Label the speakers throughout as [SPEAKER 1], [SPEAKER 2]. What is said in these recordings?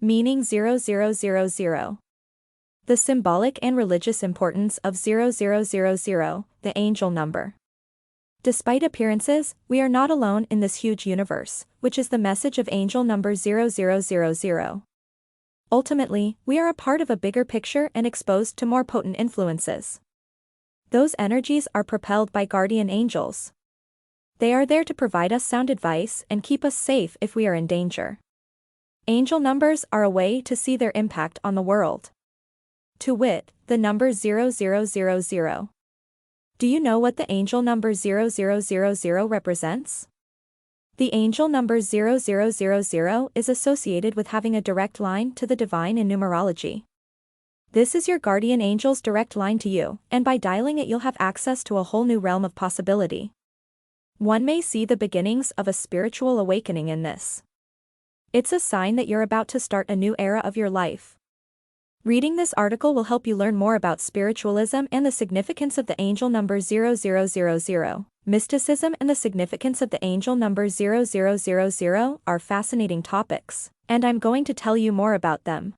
[SPEAKER 1] Meaning 0000. The symbolic and religious importance of 0000, the angel number. Despite appearances, we are not alone in this huge universe, which is the message of angel number 0000. Ultimately, we are a part of a bigger picture and exposed to more potent influences. Those energies are propelled by guardian angels. They are there to provide us sound advice and keep us safe if we are in danger. Angel numbers are a way to see their impact on the world. To wit, the number 0000. Do you know what the angel number 0000 represents? The angel number 0000 is associated with having a direct line to the divine in numerology. This is your guardian angel's direct line to you, and by dialing it you'll have access to a whole new realm of possibility. One may see the beginnings of a spiritual awakening in this. It's a sign that you're about to start a new era of your life. Reading this article will help you learn more about spiritualism and the significance of the angel number 0000. Mysticism and the significance of the angel number 0000 are fascinating topics, and I'm going to tell you more about them.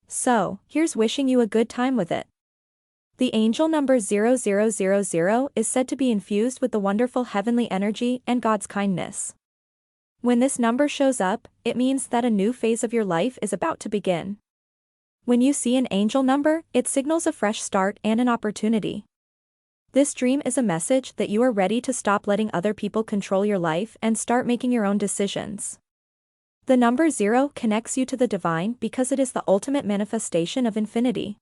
[SPEAKER 1] So, here's wishing you a good time with it. The angel number 0000 is said to be infused with the wonderful heavenly energy and God's kindness. When this number shows up, it means that a new phase of your life is about to begin. When you see an angel number, it signals a fresh start and an opportunity. This dream is a message that you are ready to stop letting other people control your life and start making your own decisions. The number 0 connects you to the divine because it is the ultimate manifestation of infinity.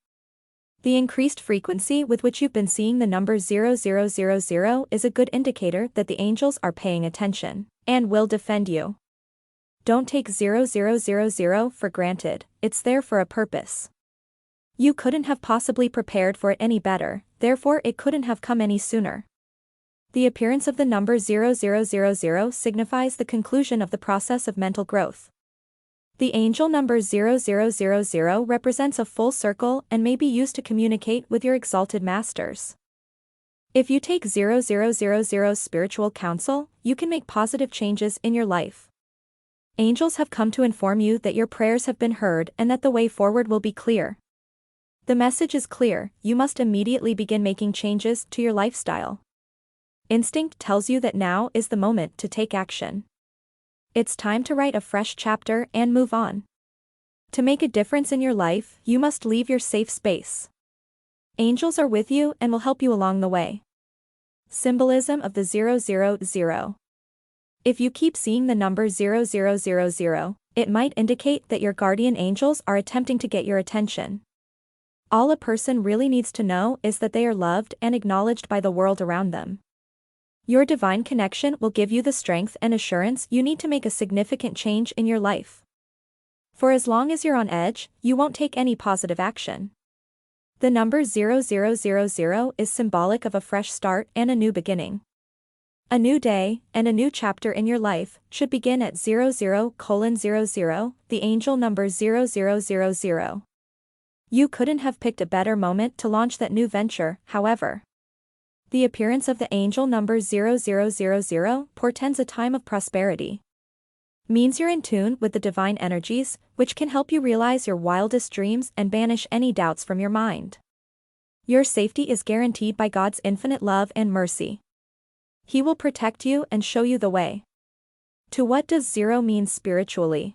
[SPEAKER 1] The increased frequency with which you've been seeing the number 0000 is a good indicator that the angels are paying attention and will defend you. Don't take 0000 for granted, it's there for a purpose. You couldn't have possibly prepared for it any better, therefore it couldn't have come any sooner. The appearance of the number 0000 signifies the conclusion of the process of mental growth. The angel number 0000 represents a full circle and may be used to communicate with your exalted masters. If you take 0000's spiritual counsel, you can make positive changes in your life. Angels have come to inform you that your prayers have been heard and that the way forward will be clear. The message is clear, you must immediately begin making changes to your lifestyle. Instinct tells you that now is the moment to take action. It's time to write a fresh chapter and move on. To make a difference in your life, you must leave your safe space. Angels are with you and will help you along the way. Symbolism of the 000. If you keep seeing the number 0000, it might indicate that your guardian angels are attempting to get your attention. All a person really needs to know is that they are loved and acknowledged by the world around them. Your divine connection will give you the strength and assurance you need to make a significant change in your life. For as long as you're on edge, you won't take any positive action. The number 0000 is symbolic of a fresh start and a new beginning. A new day, and a new chapter in your life, should begin at 00:00, the angel number 0000. You couldn't have picked a better moment to launch that new venture, however. The appearance of the angel number 0000 portends a time of prosperity. Means you're in tune with the divine energies, which can help you realize your wildest dreams and banish any doubts from your mind. Your safety is guaranteed by God's infinite love and mercy. He will protect you and show you the way. To what does 0 mean spiritually?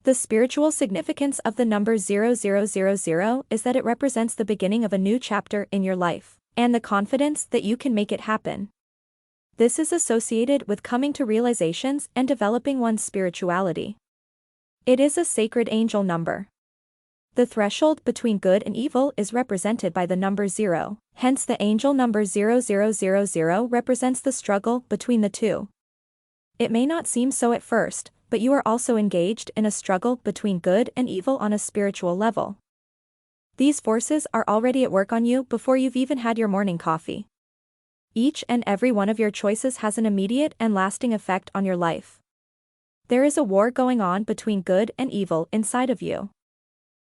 [SPEAKER 1] The spiritual significance of the number 0000 is that it represents the beginning of a new chapter in your life, and the confidence that you can make it happen. This is associated with coming to realizations and developing one's spirituality. It is a sacred angel number. The threshold between good and evil is represented by the number 0, hence the angel number 0000 represents the struggle between the two. It may not seem so at first, but you are also engaged in a struggle between good and evil on a spiritual level. These forces are already at work on you before you've even had your morning coffee. Each and every one of your choices has an immediate and lasting effect on your life. There is a war going on between good and evil inside of you.